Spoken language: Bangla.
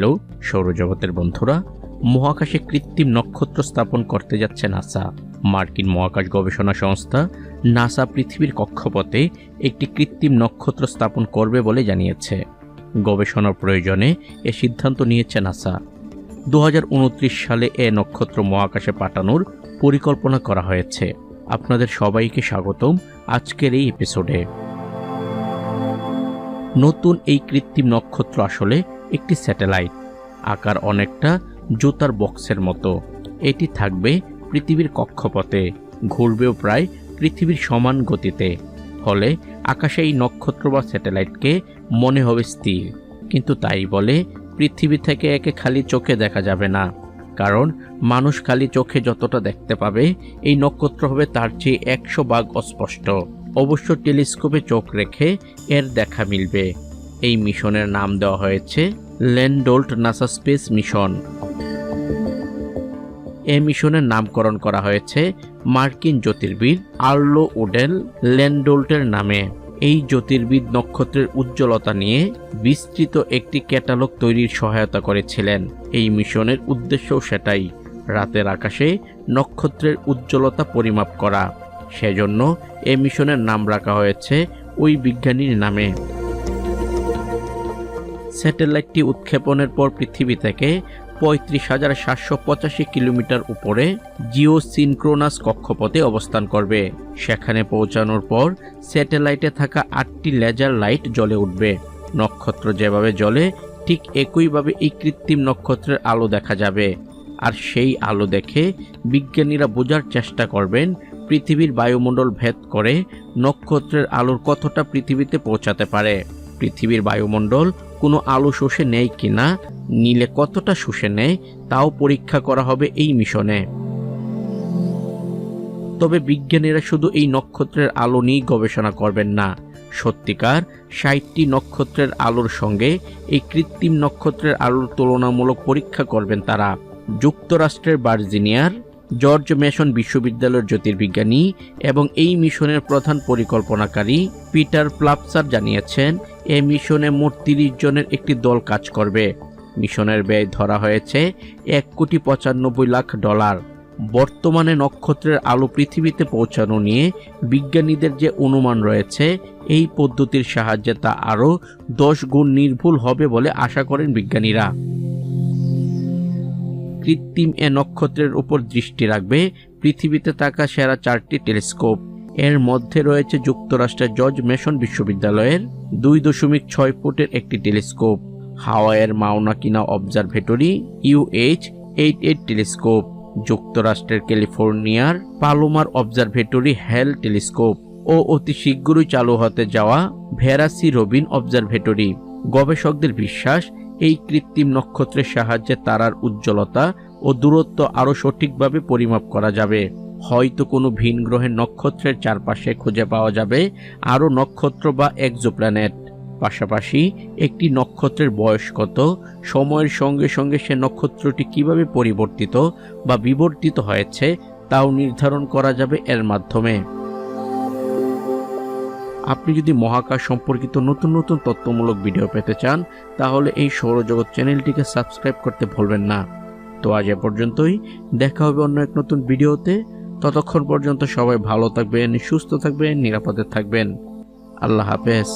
হ্যালো সৌরজগতের বন্ধুরা, মহাকাশে কৃত্রিম নক্ষত্র স্থাপন করতে যাচ্ছে নাসা। মার্কিন মহাকাশ গবেষণা সংস্থা নাসা পৃথিবীর কক্ষপথে একটি কৃত্রিম নক্ষত্র স্থাপন করবে বলে জানিয়েছে। গবেষণার প্রয়োজনে এ সিদ্ধান্ত নিয়েছে নাসা। 2029 সালে এ নক্ষত্র মহাকাশে পাঠানোর পরিকল্পনা করা হয়েছে। আপনাদের সবাইকে স্বাগতম আজকের এই এপিসোডে। নতুন এই কৃত্রিম নক্ষত্র আসলে একটি স্যাটেলাইট, আকার অনেকটা জুতার বক্সের মতো। এটি থাকবে পৃথিবীর কক্ষপথে, ঘুরবেও প্রায় পৃথিবীর সমান গতিতে। ফলে আকাশে এই নক্ষত্র বা স্যাটেলাইটকে মনে হবে স্থির, কিন্তু তাই বলে পৃথিবী থেকে একে খালি চোখে দেখা যাবে না। কারণ মানুষ খালি চোখে যতটা দেখতে পাবে, এই নক্ষত্র হবে তার চেয়ে 100 ভাগ অস্পষ্ট। অবশ্য টেলিস্কোপে চোখ রেখে এর দেখা মিলবে। এই মিশনের নাম দেওয়া হয়েছে ল্যান্ডোল্ট নাসা স্পেস মিশন। এই মিশনের নামকরণ করা হয়েছে মার্কিন জ্যোতির্বিদ আর্লো উডেল ল্যান্ডোল্টের নামে। এই জ্যোতির্বিদ নক্ষত্রের উজ্জ্বলতা নিয়ে বিস্তৃত একটি ক্যাটালগ তৈরির সহায়তা করেছিলেন। এই মিশনের উদ্দেশ্যও সেটাই, রাতের আকাশে নক্ষত্রের উজ্জ্বলতা পরিমাপ করা। সেজন্য এই মিশনের নাম রাখা হয়েছে ওই বিজ্ঞানীর নামে। স্যাটেলাইটটি উৎক্ষেপণের পর পৃথিবী থেকে 35,785 কিলোমিটার উপরে জিওসিনক্রোনাস কক্ষপথে অবস্থান করবে। সেখানে পৌঁছানোর পর স্যাটেলাইটে থাকা 8টি লেজার লাইট জ্বলে উঠবে। নক্ষত্র যেভাবে জ্বলে ঠিক একইভাবে এই কৃত্রিম নক্ষত্রের আলো দেখা যাবে। আর সেই আলো দেখে বিজ্ঞানীরা বোঝার চেষ্টা করবেন পৃথিবীর বায়ুমণ্ডল ভেদ করে নক্ষত্রের আলোর কতটা পৃথিবীতে পৌঁছাতে পারে। পৃথিবীর বায়ুমণ্ডল কোনো আলো শুষে নেয় কিনা, নিলে কতটা শুষে নেয়, তাও পরীক্ষা করা হবে এই মিশনে। তবে বিজ্ঞানীরা শুধু এই নক্ষত্রের আলো নিয়ে গবেষণা করবেন না। সত্যিকার 60টি নক্ষত্রের আলোর সঙ্গে এই কৃত্রিম নক্ষত্রের আলোর তুলনামূলক পরীক্ষা করবেন তারা। যুক্তরাষ্ট্রের ভার্জিনিয়ার জর্জ মেসন বিশ্ববিদ্যালয়ের জ্যোতির্বিজ্ঞানী এবং এই মিশনের প্রধান পরিকল্পনাকারী পিটার প্লাপসার জানিয়েছেন, এই মিশনে মোট 30 জনের একটি দল কাজ করবে। মিশনের ব্যয় ধরা হয়েছে $1,95,00,000। বর্তমানে নক্ষত্রের আলো পৃথিবীতে পৌঁছানো নিয়ে বিজ্ঞানীদের যে অনুমান রয়েছে, এই পদ্ধতির সাহায্যে তা আরও 10 গুণ নির্ভুল হবে বলে আশা করেন বিজ্ঞানীরা। কৃত্রিম এ নক্ষত্রের উপর দৃষ্টি রাখবে পৃথিবীতে থাকা সেরা 4টি টেলিস্কোপ। এর মধ্যে রয়েছে যুক্তরাষ্ট্রের জর্জ মেসন বিশ্ববিদ্যালয়ের 2.6 ফুটের একটি টেলিস্কোপ, হাওয়াইয়ের মাউনা কিনা অবজারভেটরি UH-88 টেলিস্কোপ, যুক্তরাষ্ট্রের ক্যালিফোর্নিয়ার পালোমার অবজারভেটরি হেল টেলিস্কোপ ও অতি শীঘ্রই চালু হতে যাওয়া ভেরাসি রবিন অবজারভেটরি। গবেষকদের বিশ্বাস, এই কৃত্রিম নক্ষত্রের সাহায্যে তারার উজ্জ্বলতা ও দূরত্ব আরও সঠিকভাবে পরিমাপ করা যাবে। হয়তো কোনো ভিন গ্রহের নক্ষত্রের চারপাশে খুঁজে পাওয়া যাবে আরও নক্ষত্র বা এক্সোপ্ল্যানেট। পাশাপাশি একটি নক্ষত্রের বয়স কত, সময়ের সঙ্গে সঙ্গে সে নক্ষত্রটি কিভাবে পরিবর্তিত বা বিবর্তিত হয়েছে, তাও নির্ধারণ করা যাবে এর মাধ্যমে। আপনি যদি মহাকাশ সম্পর্কিত নতুন নতুন তথ্যমূলক ভিডিও পেতে চান, তাহলে এই সৌরজগৎ চ্যানেলটিকে সাবস্ক্রাইব করতে ভুলবেন না। তো আজ এ পর্যন্তই, দেখা হবে অন্য এক নতুন ভিডিওতে। ততক্ষণ পর্যন্ত সবাই ভালো থাকবেন, সুস্থ থাকবেন, নিরাপদে থাকবেন। আল্লাহ হাফেজ।